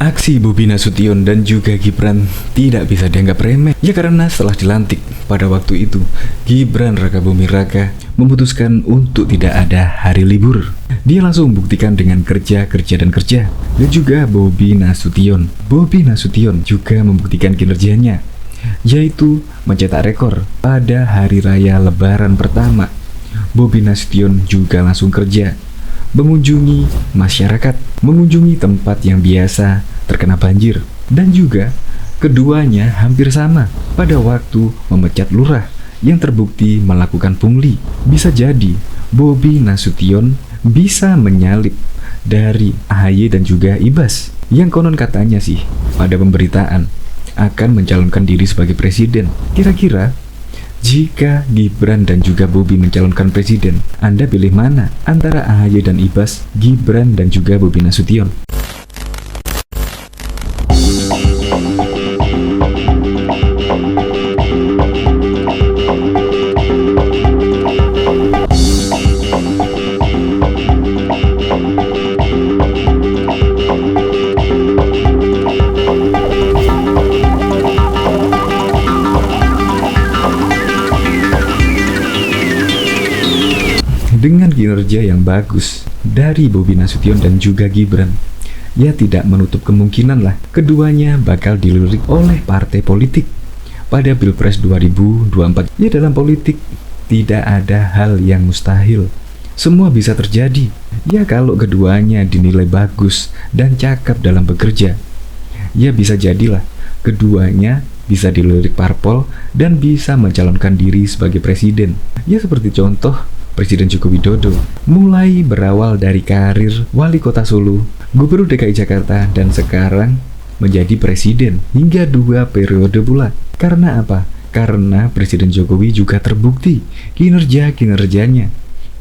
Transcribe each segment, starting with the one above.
Aksi Bobi Nasution dan juga Gibran tidak bisa dianggap remeh. Ya karena setelah dilantik pada waktu itu, Gibran Rakabuming Raka memutuskan untuk tidak ada hari libur. Dia langsung membuktikan dengan kerja. Dan juga Bobi Nasution juga membuktikan kinerjanya, yaitu mencetak rekor pada hari raya Lebaran pertama. Bobi Nasution juga langsung kerja, mengunjungi masyarakat, mengunjungi tempat yang biasa terkena banjir, dan juga keduanya hampir sama pada waktu memecat lurah yang terbukti melakukan pungli. Bisa jadi Bobi Nasution bisa menyalip dari AHY dan juga Ibas yang konon katanya sih pada pemberitaan akan mencalonkan diri sebagai presiden. Kira-kira jika Gibran dan juga Bobi mencalonkan presiden, Anda pilih mana antara AHY dan Ibas, Gibran dan juga Bobi Nasution? Dengan kinerja yang bagus dari Bobi Nasution dan juga Gibran, ya tidak menutup kemungkinan lah keduanya bakal dilirik oleh partai politik pada Pilpres 2024. Ya dalam politik tidak ada hal yang mustahil, semua bisa terjadi. Ya kalau keduanya dinilai bagus dan cakap dalam bekerja, ya bisa jadilah keduanya bisa dilirik parpol dan bisa mencalonkan diri sebagai presiden. Ya seperti contoh Presiden Joko Widodo, mulai berawal dari karir wali kota Solo, gubernur DKI Jakarta, dan sekarang menjadi presiden hingga 2 periode pula. Karena apa? Karena Presiden Jokowi juga terbukti kinerjanya,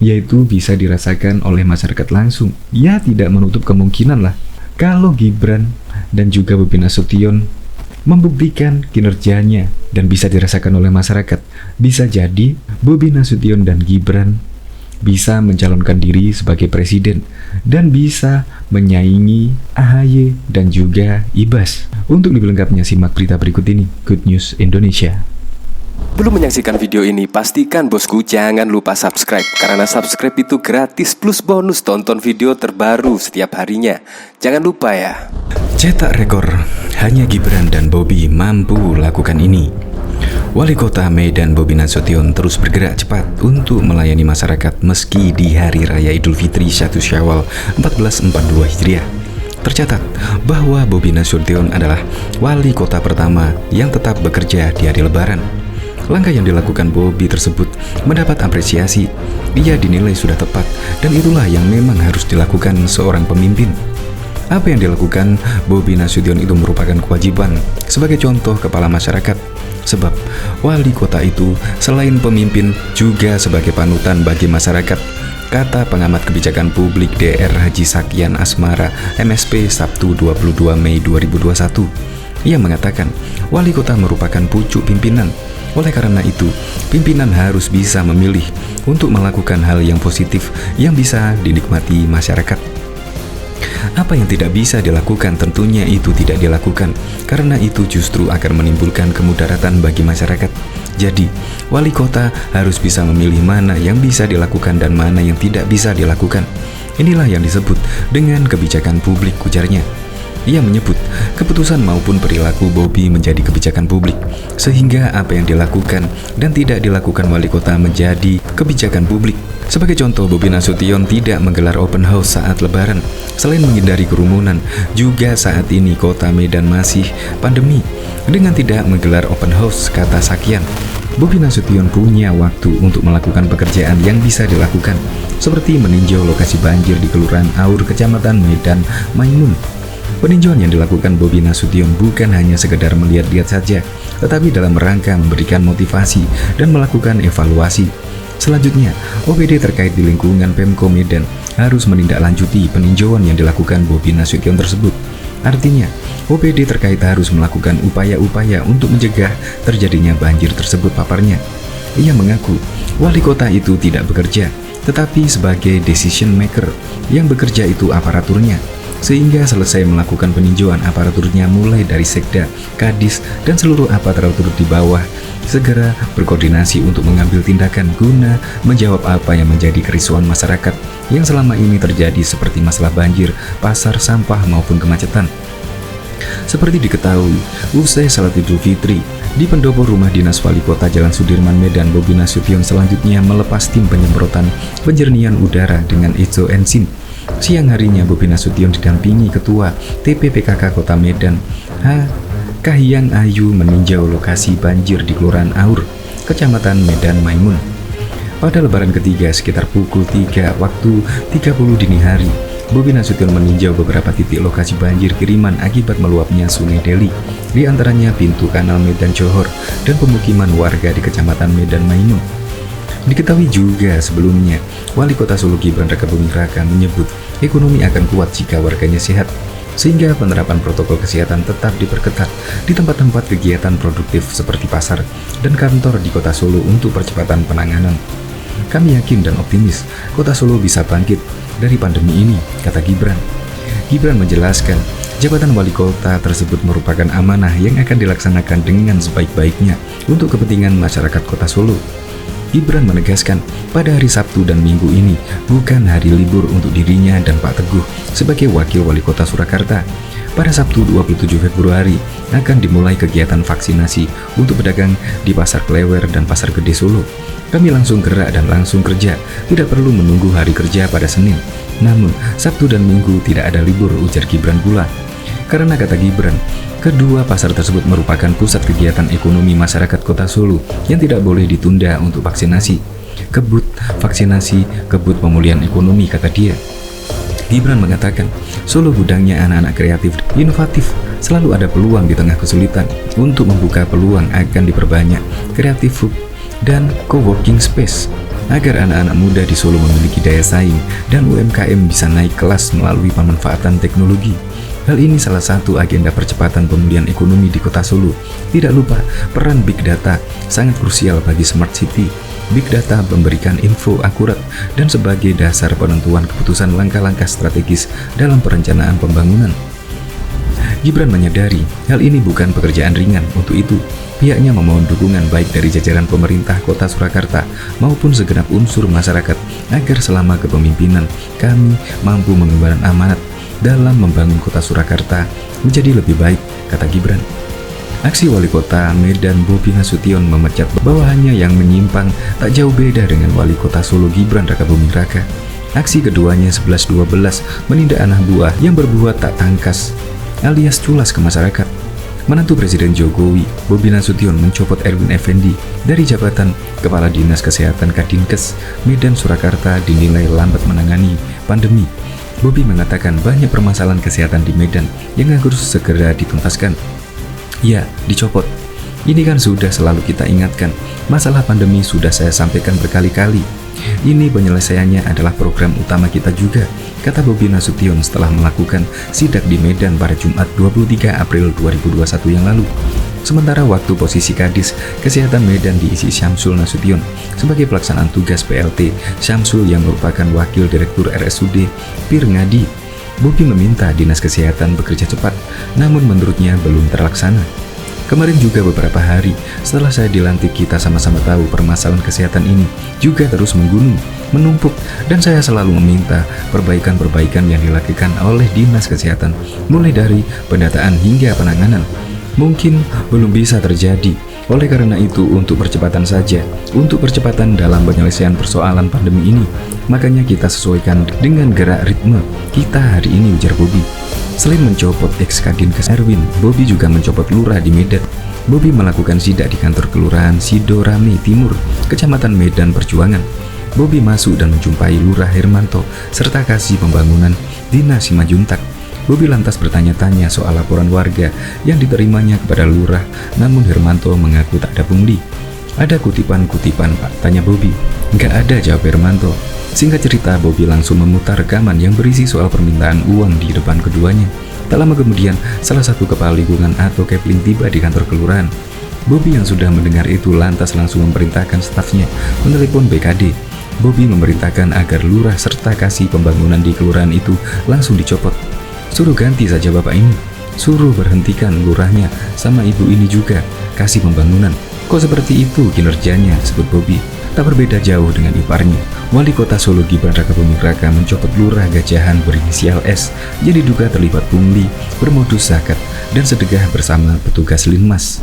yaitu bisa dirasakan oleh masyarakat langsung. Ya tidak menutup kemungkinan lah kalau Gibran dan juga Bobi Nasution membuktikan kinerjanya dan bisa dirasakan oleh masyarakat. Bisa jadi Bobi Nasution dan Gibran bisa mencalonkan diri sebagai presiden dan bisa menyaingi AHY dan juga Ibas. Untuk lebih lengkapnya simak berita berikut ini. Good News Indonesia. Belum menyaksikan video ini, pastikan bosku jangan lupa subscribe, karena subscribe itu gratis plus bonus tonton video terbaru setiap harinya. Jangan lupa ya. Cetak rekor, hanya Gibran dan Bobi mampu lakukan ini. Wali Kota Medan Bobi Nasution terus bergerak cepat untuk melayani masyarakat meski di Hari Raya Idul Fitri 1 Syawal 1442 Hijriah. Tercatat bahwa Bobi Nasution adalah wali kota pertama yang tetap bekerja di hari Lebaran. Langkah yang dilakukan Bobi tersebut mendapat apresiasi. Dia dinilai sudah tepat dan itulah yang memang harus dilakukan seorang pemimpin. Apa yang dilakukan Bobi Nasution itu merupakan kewajiban sebagai contoh kepala masyarakat. Sebab wali kota itu selain pemimpin juga sebagai panutan bagi masyarakat, kata pengamat kebijakan publik DR Haji Sakian Asmara MSP Sabtu 22 Mei 2021. Ia mengatakan wali kota merupakan pucuk pimpinan. Oleh karena itu, pimpinan harus bisa memilih untuk melakukan hal yang positif yang bisa dinikmati masyarakat. Apa yang tidak bisa dilakukan tentunya itu tidak dilakukan, karena itu justru akan menimbulkan kemudaratan bagi masyarakat. Jadi, wali kota harus bisa memilih mana yang bisa dilakukan dan mana yang tidak bisa dilakukan. Inilah yang disebut dengan kebijakan publik, ujarnya. Ia menyebut keputusan maupun perilaku Bobi menjadi kebijakan publik, sehingga apa yang dilakukan dan tidak dilakukan wali kota menjadi kebijakan publik. Sebagai contoh, Bobi Nasution tidak menggelar open house saat Lebaran. Selain menghindari kerumunan, juga saat ini kota Medan masih pandemi. Dengan tidak menggelar open house, kata Sakian, Bobi Nasution punya waktu untuk melakukan pekerjaan yang bisa dilakukan, seperti meninjau lokasi banjir di Kelurahan Aur, Kecamatan Medan Maimun. Peninjauan yang dilakukan Bobi Nasution bukan hanya sekedar melihat-lihat saja, tetapi dalam rangka memberikan motivasi dan melakukan evaluasi. Selanjutnya, OPD terkait di lingkungan Pemko Medan harus menindaklanjuti peninjauan yang dilakukan Bobi Nasution tersebut. Artinya, OPD terkait harus melakukan upaya-upaya untuk mencegah terjadinya banjir tersebut, paparnya. Ia mengaku wali kota itu tidak bekerja, tetapi sebagai decision maker. Yang bekerja itu aparaturnya. sehingga selesai melakukan peninjauan aparaturnya mulai dari sekda, kadis, dan seluruh aparatur di bawah segera berkoordinasi untuk mengambil tindakan guna menjawab apa yang menjadi kerisauan masyarakat yang selama ini terjadi seperti masalah banjir, pasar, sampah, maupun kemacetan. Seperti diketahui, usai salat Idul Fitri, di pendopo rumah dinas wali kota Jalan Sudirman, Medan, Bobi Nasution selanjutnya melepas tim penyemprotan penjernihan udara dengan isoensin. Siang harinya Bobi Nasution didampingi Ketua TPPKK Kota Medan, Kahiyang Ayu, meninjau lokasi banjir di Kelurahan Aur, Kecamatan Medan Maimun. Pada lebaran ketiga sekitar pukul 3 waktu 30 dini hari, Bobi Nasution meninjau beberapa titik lokasi banjir kiriman akibat meluapnya Sungai Deli, di antaranya pintu kanal Medan Johor dan pemukiman warga di Kecamatan Medan Maimun. Diketahui juga sebelumnya, Wali Kota Solo Gibran Rakabuming Raka menyebut ekonomi akan kuat jika warganya sehat, sehingga penerapan protokol kesehatan tetap diperketat di tempat-tempat kegiatan produktif seperti pasar dan kantor di Kota Solo untuk percepatan penanganan. Kami yakin dan optimis Kota Solo bisa bangkit dari pandemi ini, kata Gibran. Gibran menjelaskan, jabatan wali kota tersebut merupakan amanah yang akan dilaksanakan dengan sebaik-baiknya untuk kepentingan masyarakat Kota Solo. Gibran menegaskan, pada hari Sabtu dan Minggu ini bukan hari libur untuk dirinya dan Pak Teguh sebagai wakil wali kota Surakarta. Pada Sabtu 27 Februari akan dimulai kegiatan vaksinasi untuk pedagang di Pasar Klewer dan Pasar Gede Solo. Kami langsung gerak dan langsung kerja, tidak perlu menunggu hari kerja pada Senin. Namun, Sabtu dan Minggu tidak ada libur, ujar Gibran pula. Karena kata Gibran, kedua pasar tersebut merupakan pusat kegiatan ekonomi masyarakat Kota Solo yang tidak boleh ditunda untuk vaksinasi. Kebut vaksinasi, kebut pemulihan ekonomi, kata dia. Gibran mengatakan, Solo gudangnya anak-anak kreatif, inovatif, selalu ada peluang di tengah kesulitan. Untuk membuka peluang akan diperbanyak kreatif food dan co-working space agar anak-anak muda di Solo memiliki daya saing dan UMKM bisa naik kelas melalui pemanfaatan teknologi. Hal ini salah satu agenda percepatan pemulihan ekonomi di Kota Solo. Tidak lupa, peran Big Data sangat krusial bagi Smart City. Big Data memberikan info akurat dan sebagai dasar penentuan keputusan langkah-langkah strategis dalam perencanaan pembangunan. Gibran menyadari hal ini bukan pekerjaan ringan. Untuk itu, pihaknya memohon dukungan baik dari jajaran pemerintah Kota Surakarta maupun segenap unsur masyarakat agar selama kepemimpinan kami mampu mengemban amanat dalam membangun Kota Surakarta menjadi lebih baik, kata Gibran. Aksi Wali Kota Medan Bobi Nasution memecat bawahannya yang menyimpang tak jauh beda dengan Wali Kota Solo Gibran Rakabuming Raka. Aksi keduanya 11-12 menindak anak buah yang berbuat tak tangkas alias culas ke masyarakat. Menantu Presiden Jokowi, Bobi Nasution mencopot Erwin Effendi dari jabatan Kepala Dinas Kesehatan Kadinkes Medan Surakarta dinilai lambat menangani pandemi. Bobi mengatakan banyak permasalahan kesehatan di Medan yang harus segera dituntaskan. Ya, dicopot. Ini kan sudah selalu kita ingatkan. Masalah pandemi sudah saya sampaikan berkali-kali. Ini penyelesaiannya adalah program utama kita juga, kata Bobi Nasution setelah melakukan sidak di Medan pada Jumat 23 April 2021 yang lalu. Sementara waktu posisi Kadis Kesehatan Medan diisi Syamsul Nasution sebagai pelaksanaan tugas PLT Syamsul yang merupakan Wakil Direktur RSUD Pir Ngadi. Bobi meminta Dinas Kesehatan bekerja cepat, namun menurutnya belum terlaksana. Kemarin juga beberapa hari setelah saya dilantik, kita sama-sama tahu permasalahan kesehatan ini juga terus menggunung, menumpuk, dan saya selalu meminta perbaikan-perbaikan yang dilakukan oleh Dinas Kesehatan, mulai dari pendataan hingga penanganan. Mungkin belum bisa terjadi. Oleh karena itu, untuk percepatan saja, untuk percepatan dalam penyelesaian persoalan pandemi ini, makanya kita sesuaikan dengan gerak ritme kita hari ini, ujar Bobi. Selain mencopot ex-Kadinkes Erwin, Bobi juga mencopot lurah di Medan. Bobi melakukan sidak di kantor kelurahan Sidorame Timur, Kecamatan Medan Perjuangan. Bobi masuk dan menjumpai Lurah Hermanto serta Kasih Pembangunan Dina Simajuntak. Bobi lantas bertanya-tanya soal laporan warga yang diterimanya kepada lurah, namun Hermanto mengaku tak ada pungli. Ada kutipan-kutipan, Pak, tanya Bobi. Nggak ada, jawab Hermanto. Singkat cerita, Bobi langsung memutar rekaman yang berisi soal permintaan uang di depan keduanya. Tak lama kemudian, salah satu kepala lingkungan atau Kepling tiba di kantor kelurahan. Bobi yang sudah mendengar itu lantas langsung memerintahkan stafnya menelepon BKD. Bobi memerintahkan agar lurah serta Kasih Pembangunan di kelurahan itu langsung dicopot. Suruh ganti saja bapak ini. Suruh berhentikan lurahnya sama ibu ini juga. Kasih pembangunan. Kok seperti itu kinerjanya, sebut Bobi. Tak berbeda jauh dengan iparnya. Wali Kota Solo Gibran Rakabuming Raka mencopot lurah Gajahan berinisial S yang diduga terlibat pungli, bermodus zakat, dan sedekah bersama petugas Linmas.